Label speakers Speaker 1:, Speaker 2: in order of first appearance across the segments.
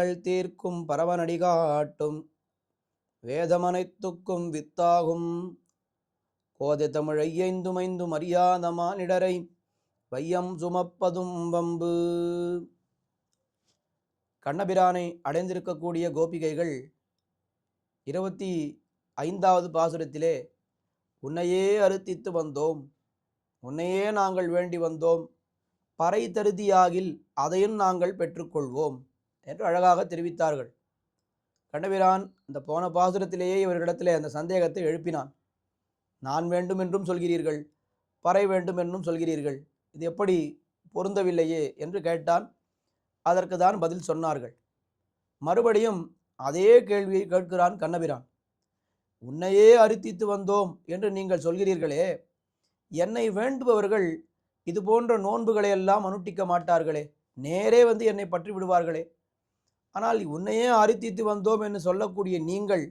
Speaker 1: வேதனைகள் தீர்க்கும் பரவனடி காட்டும் வேதமனைத்துக்கும் வித்தாகும் கோதை தமிழை ஐந்துமைந்தும் அறியாத மானிடரை வையம் சுமப்பதும் வம்பு. கண்ணபிரானை அடைந்திருக்கக்கூடிய கோபிகைகள் 25வது பாசுரத்திலே உன்னையே அறுத்தித்து வந்தோம், உன்னையே நாங்கள் வேண்டி வந்தோம், பறை தருதியாகில் அதையும் நாங்கள் பெற்றுக்கொள்வோம் என்று அழகாக தெரிவித்தார்கள். கண்ணபிரான் இந்த போன பாசுரத்திலேயே இவர்களிடத்திலே அந்த சந்தேகத்தை எழுப்பினான். நான் வேண்டும் என்றும் சொல்கிறீர்கள், பறை வேண்டும் என்றும் சொல்கிறீர்கள், இது எப்படி பொருந்தவில்லையே என்று கேட்டான். அதற்கு தான் பதில் சொன்னார்கள். மறுபடியும் அதே கேள்வியை கேட்கிறான் கண்ணபிரான். உன்னையே அறுத்தித்து வந்தோம் என்று நீங்கள் சொல்கிறீர்களே, என்னை வேண்டுபவர்கள் இது போன்ற நோன்புகளை எல்லாம் அனுட்டிக்க மாட்டார்களே, நேரே வந்து என்னை பற்றி விடுவார்களே. ஆனால் உன்னையே அறுத்தித்து வந்தோம் என்று சொல்லக்கூடிய நீங்கள்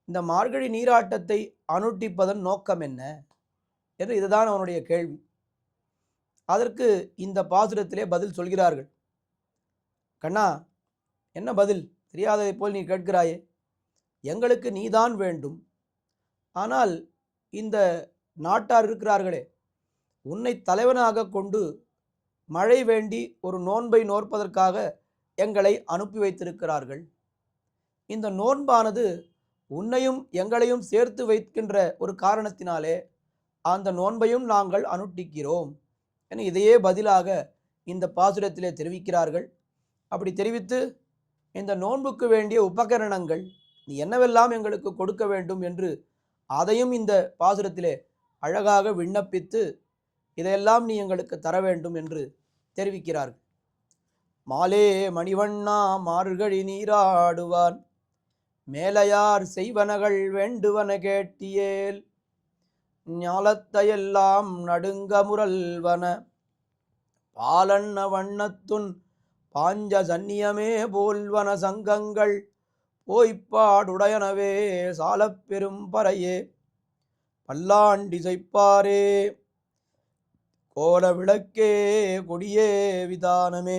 Speaker 1: இந்த மார்கழி நீராட்டத்தை அனுட்டிப்பதன் நோக்கம் என்ன என்று இதுதான் அவனுடைய கேள்வி. அதற்கு இந்த பாசுரத்திலே பதில் சொல்கிறார்கள். கண்ணா, என்ன பதில்? தெரியாததை போல் நீ கேட்கிறாயே. எங்களுக்கு நீதான் வேண்டும், ஆனால் இந்த நாட்டார் இருக்கிறார்களே, உன்னை தலைவனாக கொண்டு மழை வேண்டி ஒரு நோன்பை நோற்பதற்காக எங்களை அனுப்பி வைத்திருக்கிறார்கள். இந்த நோன்பானது உன்னையும் எங்களையும் சேர்த்து வைக்கின்ற ஒரு காரணத்தினாலே அந்த நோன்பையும் நாங்கள் அனுட்டிக்கிறோம் என இதையே பதிலாக இந்த பாசுரத்திலே தெரிவிக்கிறார்கள். அப்படி தெரிவித்து இந்த நோன்புக்கு வேண்டிய உபகரணங்கள் நீ என்னவெல்லாம் எங்களுக்கு கொடுக்க வேண்டும் என்று அதையும் இந்த பாசுரத்திலே அழகாக விண்ணப்பித்து இதையெல்லாம் நீ எங்களுக்கு தர வேண்டும் என்று தெரிவிக்கிறார்கள். மாலே மணிவண்ணா மார்கழி நீராடுவான், மேலையார் செய்வனகள் வேண்டுவன கேட்டியேல், ஞாலத்தையெல்லாம் நடுங்க முரல்வன, பாலண்ண வண்ணத்துன் பாஞ்ச சன்னியமே போல்வன சங்கங்கள், போய்ப்பாடுடையனவே சாலப் பெரும் பறையே, பல்லாண்டிசைப்பாரே, கோல விளக்கே கொடியே விதானமே,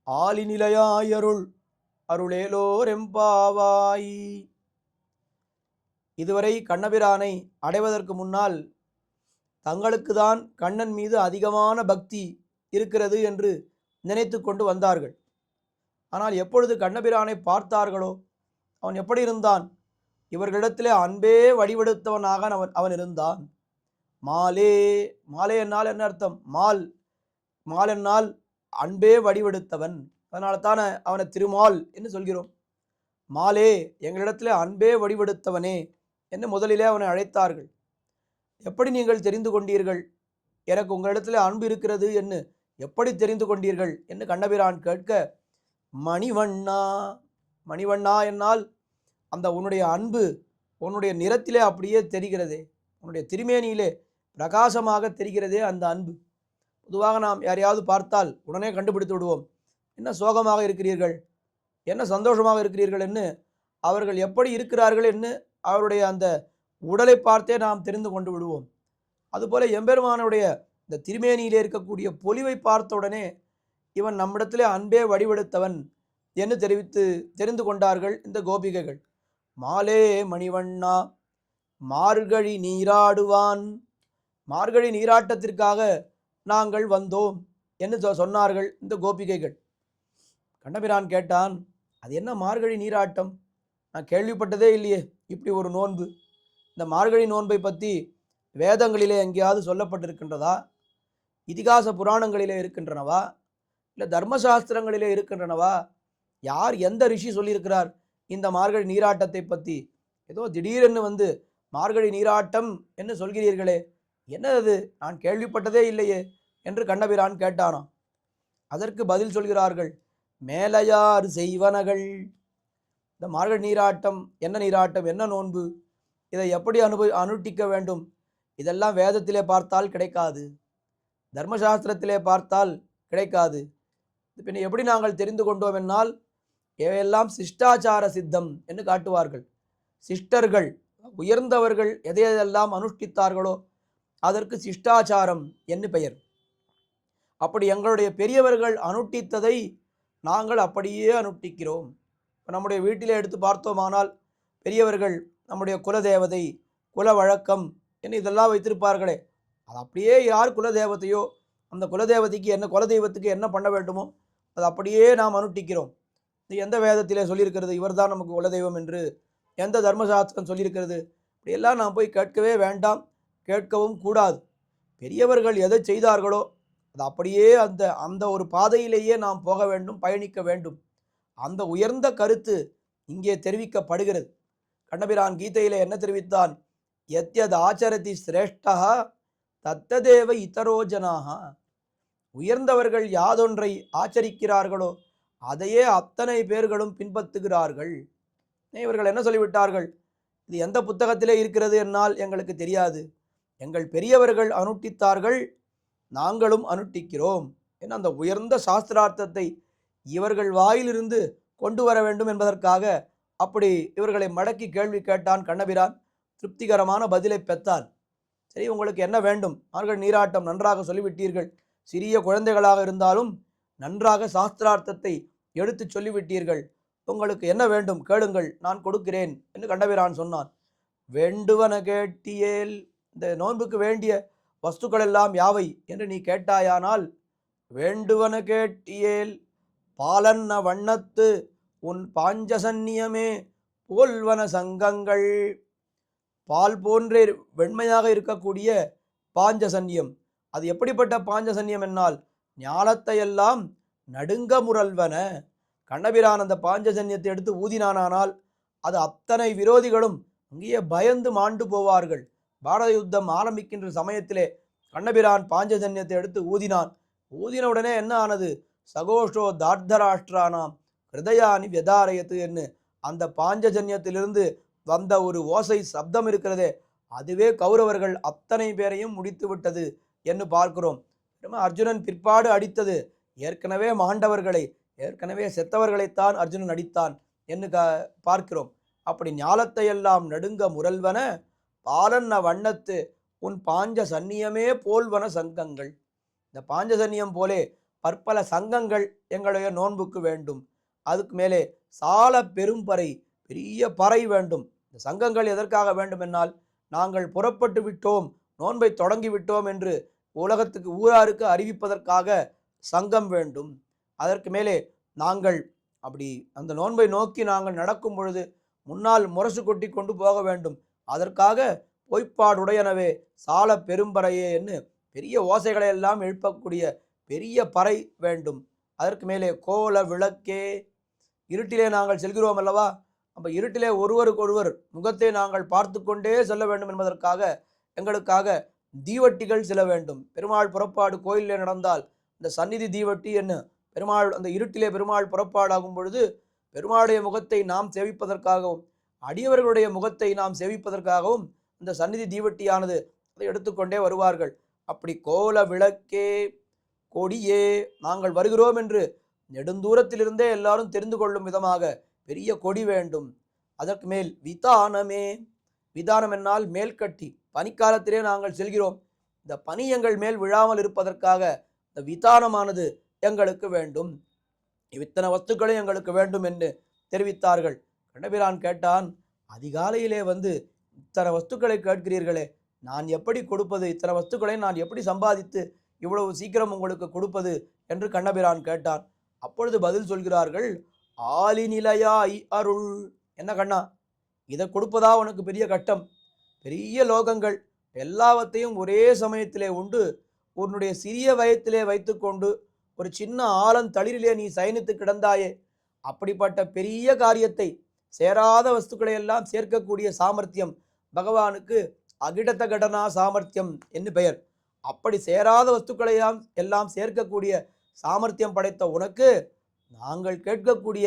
Speaker 1: ஆலிநிலையாயருள் அருளேலோரெம்பாவாய். இதுவரை கண்ணபிரானை அடைவதற்கு முன்னால் தங்களுக்கு தான் கண்ணன் மீது அதிகமான பக்தி இருக்கிறது என்று நினைத்து கொண்டு வந்தார்கள். ஆனால் எப்பொழுது கண்ணபிரானை பார்த்தார்களோ, அவன் எப்படி இருந்தான்? இவர்களிடத்திலே அன்பே வடிவெடுத்தவனாக அவன் இருந்தான். மாலே, மாலே என்னால் என்ன அர்த்தம்? மால் என்னால் அன்பே வடிவெடுத்தவன், அதனால தானே அவனை திருமால் என்று சொல்கிறோம். மாலே, எங்களிடத்திலே அன்பே வடிவெடுத்தவனே என்று முதலிலே அவனை அழைத்தார்கள். எப்படி நீங்கள் தெரிந்து கொண்டீர்கள் எனக்கு உங்களிடத்திலே அன்பு இருக்கிறது என்று எப்படி தெரிந்து கொண்டீர்கள் என்று கண்ணபிரான் கேட்க, மணிவண்ணா, மணிவண்ணா என்னால் அந்த உன்னுடைய அன்பு உன்னுடைய நிறத்திலே அப்படியே தெரிகிறதே, உன்னுடைய திருமேனியிலே பிரகாசமாக தெரிகிறதே அந்த அன்பு. பொதுவாக நாம் யாரையாவது பார்த்தால் உடனே கண்டுபிடித்து விடுவோம், என்ன சோகமாக இருக்கிறீர்கள், என்ன சந்தோஷமாக இருக்கிறீர்கள் என்று. அவர்கள் எப்படி இருக்கிறார்கள் என்று அவருடைய அந்த உடலை பார்த்தே நாம் தெரிந்து கொண்டு விடுவோம். அதுபோல எம்பெருமானுடைய இந்த திருமேனியிலே இருக்கக்கூடிய பொலிவை பார்த்த உடனே இவன் நம்மிடத்திலே அன்பே வடிவெடுத்தவன் என்று தெரிந்து கொண்டார்கள் இந்த கோபிகைகள். மாலே மணிவண்ணா மார்கழி நீராடுவான், மார்கழி நீராட்டத்திற்காக நாங்கள் வந்தோம் என்று சொன்னார்கள் இந்த கோபிகைகள். கண்ணபிரான் கேட்டான், அது என்ன மார்கழி நீராட்டம்? நான் கேள்விப்பட்டதே இல்லையே இப்படி ஒரு நோன்பு. இந்த மார்கழி நோன்பை பற்றி வேதங்களிலே எங்கேயாவது சொல்லப்பட்டிருக்கின்றதா? இதிகாச புராணங்களிலே இருக்கின்றனவா? இல்லை தர்மசாஸ்திரங்களிலே இருக்கின்றனவா? யார், எந்த ரிஷி சொல்லியிருக்கிறார் இந்த மார்கழி நீராட்டத்தை பற்றி? ஏதோ திடீரென்று வந்து மார்கழி நீராட்டம் என்று சொல்கிறீர்களே, என்னது? நான் கேள்விப்பட்டதே இல்லையே என்று கண்ணபிரான் கேட்டானாம். அதற்கு பதில் சொல்கிறார்கள், மேலையார் செய்வனகள். இந்த மார்கழி நீராட்டம் என்ன நீராட்டம், என்ன நோன்பு, இதை எப்படி அனுட்டிக்க வேண்டும், இதெல்லாம் வேதத்திலே பார்த்தால் கிடைக்காது, தர்மசாஸ்திரத்திலே பார்த்தால் கிடைக்காது. பின்ன எப்படி நாங்கள் தெரிந்து கொண்டோம் என்னால், இவையெல்லாம் சிஷ்டாச்சார சித்தம் என்று காட்டுவார்கள். சிஷ்டர்கள், உயர்ந்தவர்கள் எதையெல்லாம் அனுஷ்டித்தார்களோ அதற்கு சிஷ்டாச்சாரம் என்று பெயர். அப்படி எங்களுடைய பெரியவர்கள் அனுட்டித்ததை நாங்கள் அப்படியே அனுஷ்டிக்கிறோம். இப்போ நம்முடைய வீட்டிலே எடுத்து பார்த்தோமானால் பெரியவர்கள் நம்முடைய குலதேவதை, குல வழக்கம் என்ன இதெல்லாம் வைத்திருப்பார்களே, அது அப்படியே யார் குலதேவதையோ அந்த குலதேவதைக்கு என்ன, குலதெய்வத்துக்கு என்ன பண்ண வேண்டுமோ அது அப்படியே நாம் அனுஷ்டிக்கிறோம். இது எந்த வேதத்திலே சொல்லியிருக்கிறது இவர்தான் நமக்கு குலதெய்வம் என்று, எந்த தர்மசாஸ்திரம் சொல்லியிருக்கிறது? இப்படியெல்லாம் நாம் போய் கேட்கவே வேண்டாம், கேட்கவும் கூடாது. பெரியவர்கள் எதை செய்தார்களோ அது அப்படியே அந்த அந்த ஒரு பாதையிலேயே நாம் போக வேண்டும், பயணிக்க வேண்டும். அந்த உயர்ந்த கருத்து இங்கே தெரிவிக்கப்படுகிறது. கண்ணபிரான் கீதையிலே என்ன தெரிவித்தான்? யத்யத் ஆச்சரதி சிரேஷ்டா தத்ததேவ இதரோ ஜனாக. உயர்ந்தவர்கள் யாதொன்றை ஆச்சரிக்கிறார்களோ அதையே அத்தனை பேர்களும் பின்பற்றுகிறார்கள். இவர்கள் என்ன சொல்லிவிட்டார்கள்? இது எந்த புத்தகத்திலே இருக்கிறது என்னால் எங்களுக்கு தெரியாது, எங்கள் பெரியவர்கள் அனுஷ்டித்தார்கள், நாங்களும் அனுஷ்டிக்கிறோம் என அந்த உயர்ந்த சாஸ்திரார்த்தத்தை இவர்கள் வாயிலிருந்து கொண்டு வர வேண்டும் என்பதற்காக அப்படி இவர்களை மடக்கி கேள்வி கேட்டான் கண்ணபிரான். திருப்திகரமான பதிலை பெற்றான். சரி, உங்களுக்கு என்ன வேண்டும்? மார்கழி நீராட்டம் நன்றாக சொல்லிவிட்டீர்கள், சிறிய குழந்தைகளாக இருந்தாலும் நன்றாக சாஸ்திரார்த்தத்தை எடுத்து சொல்லிவிட்டீர்கள், உங்களுக்கு என்ன வேண்டும் கேளுங்கள், நான் கொடுக்கிறேன் என்று கண்ணபிரான் சொன்னான். வேண்டுவன கேட்டியேல், இந்த நோன்புக்கு வேண்டிய வஸ்துக்கள் எல்லாம் யாவை என்று நீ கேட்டாயானால், வேண்டுவன கேட்டியேல் பாலன்ன வண்ணத்து உன் பாஞ்சசன்னியமே போல்வன சங்கங்கள். பால் போன்றே வெண்மையாக இருக்கக்கூடிய பாஞ்சசன்யம், அது எப்படிப்பட்ட பாஞ்சசன்யம் என்னால் ஞானத்தை எல்லாம் நடுங்க முரல்வன. கண்ணபிரான் அந்த பாஞ்சசன்யத்தை எடுத்து ஊதினானால் அது அத்தனை விரோதிகளும் அங்கேயே பயந்து மாண்டு போவார்கள். பாரத யுத்தம் ஆரம்பிக்கின்ற சமயத்திலே கண்ணபிரான் பாஞ்சஜன்யத்தை எடுத்து ஊதினான். ஊதின உடனே என்ன ஆனது? சகோஷோ தார்தராஷ்டிரானாம் ஹிருதயானி வியதாரயத்து என்று அந்த பாஞ்சஜன்யத்திலிருந்து வந்த ஒரு ஓசை சப்தம் இருக்கிறதே, அதுவே கௌரவர்கள் அத்தனை பேரையும் முடித்து விட்டது என்று பார்க்கிறோம். அர்ஜுனன் பிற்பாடு அடித்தது ஏற்கனவே மாண்டவர்களை, ஏற்கனவே செத்தவர்களைத்தான் அர்ஜுனன் அடித்தான் என்று பார்க்கிறோம். அப்படி ஞாலத்தை எல்லாம் நடுங்க முரல்வன பாலன்ன வண்ணத்து உன் பாஞ்ச சன்னியமே போல்வன சங்கங்கள். இந்த பாஞ்ச சன்னியம் போலே பற்பல சங்கங்கள் எங்களுடைய நோன்புக்கு வேண்டும். அதுக்கு மேலே சால பெரும்பறை, பெரிய பறை வேண்டும். இந்த சங்கங்கள் எதற்காக வேண்டும் என்னால், நாங்கள் புறப்பட்டு விட்டோம், நோன்பை தொடங்கி விட்டோம் என்று உலகத்துக்கு ஊராருக்கு அறிவிப்பதற்காக சங்கம் வேண்டும். அதற்கு மேலே நாங்கள் அப்படி அந்த நோன்பை நோக்கி நாங்கள் நடக்கும் பொழுது முன்னால் முரசு கொட்டி கொண்டு போக வேண்டும். அதற்காக பொய்ப்பாடுடையனவே சால பெரும்பறையே என்று பெரிய ஓசைகளை எல்லாம் எழுப்பக்கூடிய பெரிய பறை வேண்டும். அதற்கு மேலே கோல விளக்கே, இருட்டிலே நாங்கள் செல்கிறோம் அல்லவா, அப்போ இருட்டிலே ஒருவருக்கொருவர் முகத்தை நாங்கள் பார்த்து கொண்டே செல்ல வேண்டும் என்பதற்காக எங்களுக்காக தீவட்டிகள் செல்ல வேண்டும். பெருமாள் புறப்பாடு கோயிலே நடந்தால் இந்த சந்நிதி தீவட்டி என்ன, பெருமாள் அந்த இருட்டிலே பெருமாள் புறப்பாடாகும் பொழுது பெருமாளுடைய முகத்தை நாம் சேவிப்பதற்காகவும் அடியவர்களுடைய முகத்தை நாம் சேவிப்பதற்காகவும் இந்த சந்நிதி தீவட்டியானது அதை எடுத்துக்கொண்டே வருவார்கள். அப்படி கோல விளக்கே கொடியே, நாங்கள் வருகிறோம் என்று நெடுந்தூரத்திலிருந்தே எல்லாரும் தெரிந்து கொள்ளும் விதமாக பெரிய கொடி வேண்டும். அதற்கு மேல் விதானமே, விதானம் என்னால் மேல்கட்டி, பனிக்காலத்திலே நாங்கள் செல்கிறோம், இந்த பனி எங்கள் மேல் விழாமல் இருப்பதற்காக இந்த விதானமானது எங்களுக்கு வேண்டும். இத்தனை வஸ்துக்களை எங்களுக்கு வேண்டும் என்று தெரிவித்தார்கள். கண்ணபிரான் கேட்டான், அதிகாலையிலே வந்து இத்தனை வஸ்துக்களை கேட்கிறீர்களே, நான் எப்படி கொடுப்பது? இத்தனை வஸ்துக்களை நான் எப்படி சம்பாதித்து இவ்வளவு சீக்கிரம் உங்களுக்கு கொடுப்பது என்று கண்ணபிரான் கேட்டான். அப்பொழுது பதில் சொல்கிறார்கள், ஆலிநிலையாய் அருள். என்ன கண்ணா, இதை கொடுப்பதா உனக்கு பெரிய கட்டம்? பெரிய லோகங்கள் எல்லாவற்றையும் ஒரே சமயத்திலே உண்டு உன்னுடைய சிறிய வயத்திலே வைத்துக்கொண்டு ஒரு சின்ன ஆலந்தளிரிலே நீ சயனித்து கிடந்தாயே, அப்படிப்பட்ட பெரிய காரியத்தை சேராத வஸ்துக்களை எல்லாம் சேர்க்கக்கூடிய சாமர்த்தியம் பகவானுக்கு அகிடத்த கடனா சாமர்த்தியம் என்று பெயர். அப்படி சேராத வஸ்துக்களை எல்லாம் சேர்க்கக்கூடிய சாமர்த்தியம் படைத்த உனக்கு நாங்கள் கேட்கக்கூடிய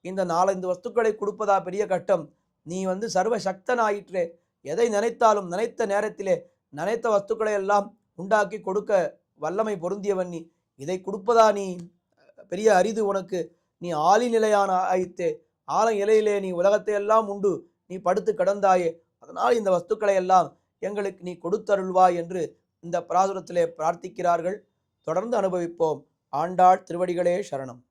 Speaker 1: இந்த 4-5 வஸ்துக்களை கொடுப்பதா பெரிய கட்டம்? நீ வந்து சர்வ சக்தன் ஆயிற்றே, எதை நினைத்தாலும் நினைத்த நேரத்திலே நினைத்த வஸ்துக்களை எல்லாம் உண்டாக்கி கொடுக்க வல்லமை பொருந்தியவன் நீ, இதை கொடுப்பதா நீ பெரிய அரிது உனக்கு? நீ ஆலி நிலையான ஆயித்தே, ஆல இலையிலே நீ உலகத்தை எல்லாம் உண்டு நீ படுத்து கிடந்தாயே, அதனால் இந்த வஸ்துக்களை எல்லாம் எங்களுக்கு நீ கொடுத்தருள்வாய் என்று இந்த பிராசுரத்திலே பிரார்த்திக்கிறார்கள். தொடர்ந்து அனுபவிப்போம். ஆண்டாள் திருவடிகளே சரணம்.